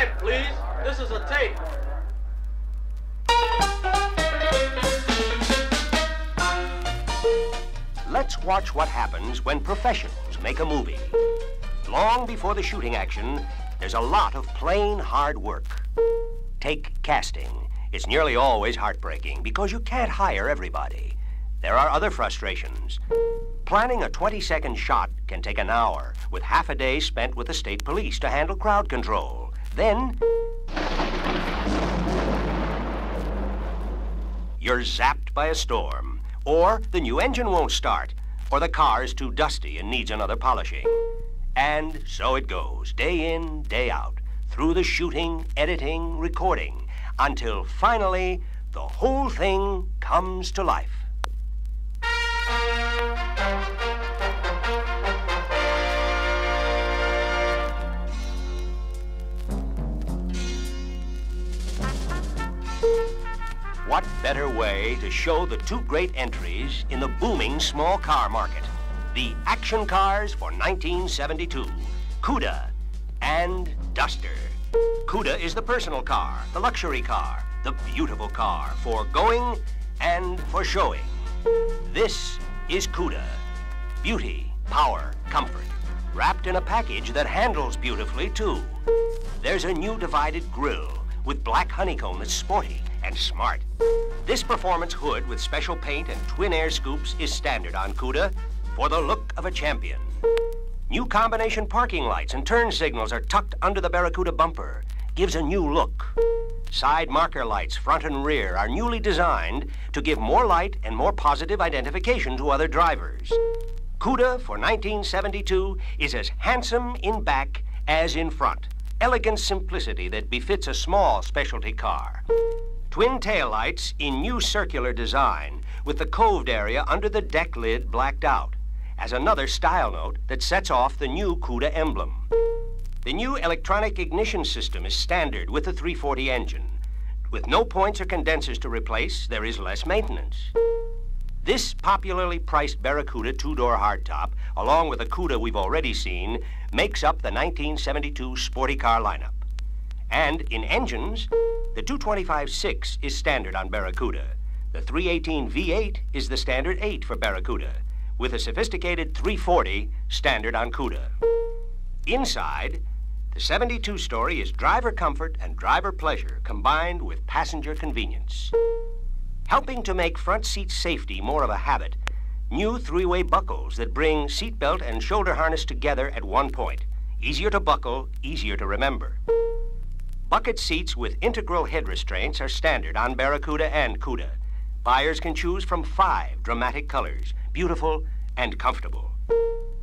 Quiet, please. This is a tape. Let's watch what happens when professionals make a movie. Long before the shooting action, there's a lot of plain hard work. Take casting. It's nearly always heartbreaking because you can't hire everybody. There are other frustrations. Planning a 20-second shot can take an hour, with half a day spent with the state police to handle crowd control. Then, you're zapped by a storm, or the new engine won't start, or the car is too dusty and needs another polishing. And so it goes, day in, day out, through the shooting, editing, recording, until finally the whole thing comes to life. What better way to show the two great entries in the booming small car market? The action cars for 1972, Cuda and Duster. Cuda is the personal car, the luxury car, the beautiful car for going and for showing. This is Cuda. Beauty, power, comfort, wrapped in a package that handles beautifully, too. There's a new divided grille with black honeycomb that's sporty and smart. This performance hood with special paint and twin air scoops is standard on Cuda for the look of a champion. New combination parking lights and turn signals are tucked under the Barracuda bumper. Gives a new look. Side marker lights, front and rear, are newly designed to give more light and more positive identification to other drivers. Cuda for 1972 is as handsome in back as in front. Elegant simplicity that befits a small specialty car. Twin taillights in new circular design with the coved area under the deck lid blacked out as another style note that sets off the new Cuda emblem. The new electronic ignition system is standard with the 340 engine. With no points or condensers to replace, there is less maintenance. This popularly priced Barracuda two-door hardtop, along with the Cuda we've already seen, makes up the 1972 sporty car lineup. And in engines, the 225-6 is standard on Barracuda. The 318 V8 is the standard 8 for Barracuda, with a sophisticated 340 standard on Cuda. Inside, the 72-story is driver comfort and driver pleasure combined with passenger convenience. Helping to make front seat safety more of a habit, new three-way buckles that bring seatbelt and shoulder harness together at one point. Easier to buckle, easier to remember. Bucket seats with integral head restraints are standard on Barracuda and Cuda. Buyers can choose from 5 dramatic colors, beautiful and comfortable.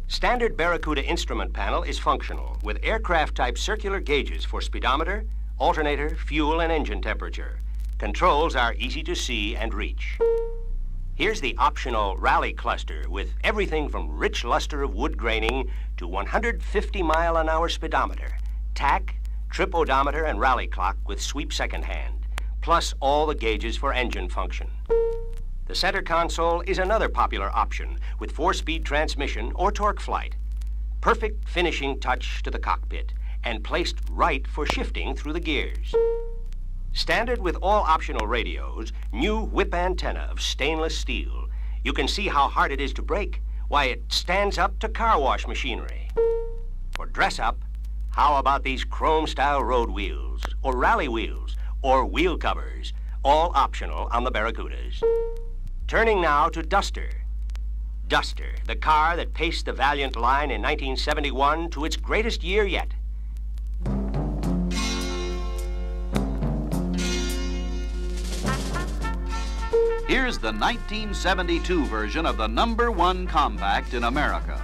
Standard Barracuda instrument panel is functional with aircraft-type circular gauges for speedometer, alternator, fuel, and engine temperature. Controls are easy to see and reach. Here's the optional rally cluster with everything from rich luster of wood graining to 150-mile-an-hour speedometer, tack, trip odometer, and rally clock with sweep second hand, plus all the gauges for engine function. The center console is another popular option with 4-speed transmission or torque flight. Perfect finishing touch to the cockpit and placed right for shifting through the gears. Standard with all optional radios, new whip antenna of stainless steel. You can see how hard it is to brake. Why, it stands up to car wash machinery. For dress up, how about these chrome-style road wheels, or rally wheels, or wheel covers, all optional on the Barracudas. Turning now to Duster. Duster, the car that paced the Valiant line in 1971 to its greatest year yet. Here's the 1972 version of the #1 compact in America.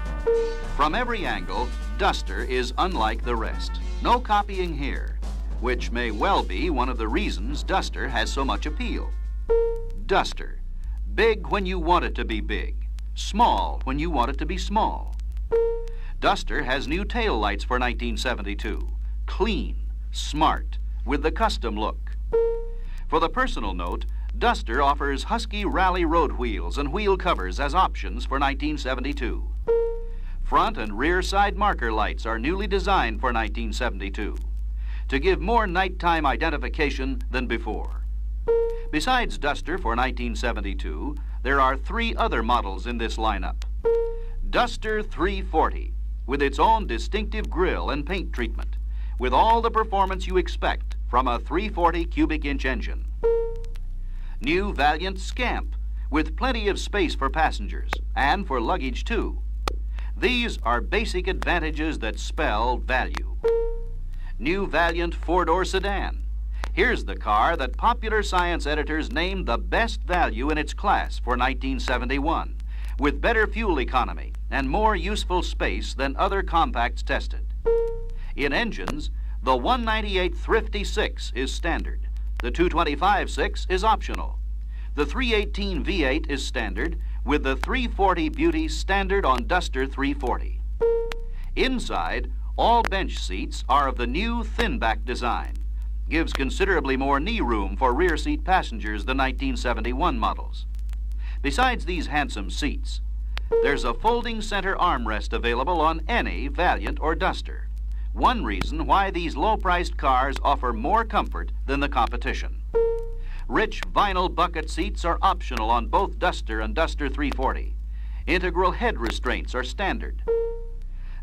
From every angle, Duster is unlike the rest. No copying here, which may well be one of the reasons Duster has so much appeal. Duster. Big when you want it to be big. Small when you want it to be small. Duster has new tail lights for 1972. Clean, smart, with the custom look. For the personal note, Duster offers Husky Rally road wheels and wheel covers as options for 1972. Front and rear side marker lights are newly designed for 1972. to give more nighttime identification than before. Besides Duster for 1972, there are 3 other models in this lineup. Duster 340, with its own distinctive grille and paint treatment, with all the performance you expect from a 340 cubic inch engine. New Valiant Scamp, with plenty of space for passengers and for luggage too. These are basic advantages that spell value. New Valiant 4-door sedan. Here's the car that popular science editors named the best value in its class for 1971, with better fuel economy and more useful space than other compacts tested. In engines, the 198 Thrifty 6 is standard. The 225 6 is optional. The 318 V8 is standard, with the 340 Beauty standard on Duster 340. Inside, all bench seats are of the new thin-back design. Gives considerably more knee room for rear seat passengers than 1971 models. Besides these handsome seats, there's a folding center armrest available on any Valiant or Duster. One reason why these low-priced cars offer more comfort than the competition. Rich vinyl bucket seats are optional on both Duster and Duster 340. Integral head restraints are standard.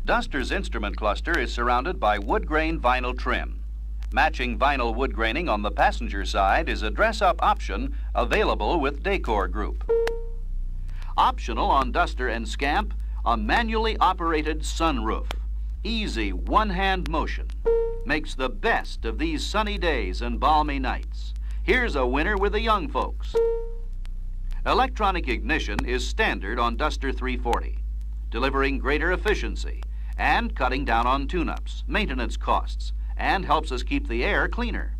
Duster's instrument cluster is surrounded by wood grain vinyl trim. Matching vinyl wood graining on the passenger side is a dress-up option available with Decor Group. Optional on Duster and Scamp, a manually operated sunroof. Easy one-hand motion. Makes the best of these sunny days and balmy nights. Here's a winner with the young folks. Electronic ignition is standard on Duster 340, delivering greater efficiency and cutting down on tune-ups, maintenance costs, and helps us keep the air cleaner.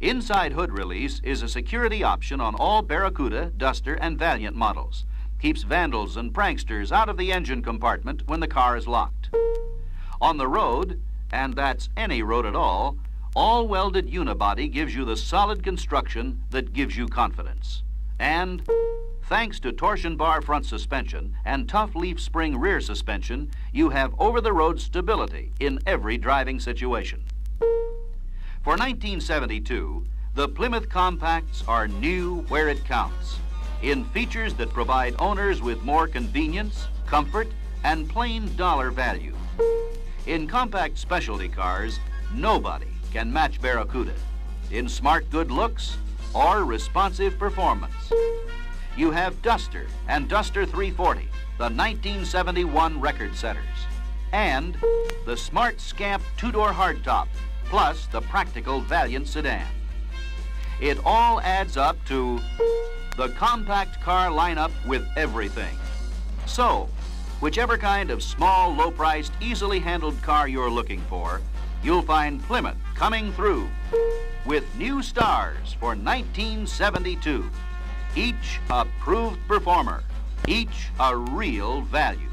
Inside hood release is a security option on all Barracuda, Duster, and Valiant models. Keeps vandals and pranksters out of the engine compartment when the car is locked. On the road, and that's any road at all welded unibody gives you the solid construction that gives you confidence. And thanks to torsion bar front suspension and tough leaf spring rear suspension, you have over-the-road stability in every driving situation. For 1972, the Plymouth Compacts are new where it counts, in features that provide owners with more convenience, comfort, and plain dollar value. In compact specialty cars, nobody can match Barracuda in smart good looks or responsive performance. You have Duster and Duster 340, the 1971 record setters, and the smart Scamp 2-door hardtop, plus the practical Valiant sedan. It all adds up to the compact car lineup with everything. So, whichever kind of small, low-priced, easily handled car you're looking for, you'll find Plymouth coming through with new stars for 1972. Each a proved performer, each a real value.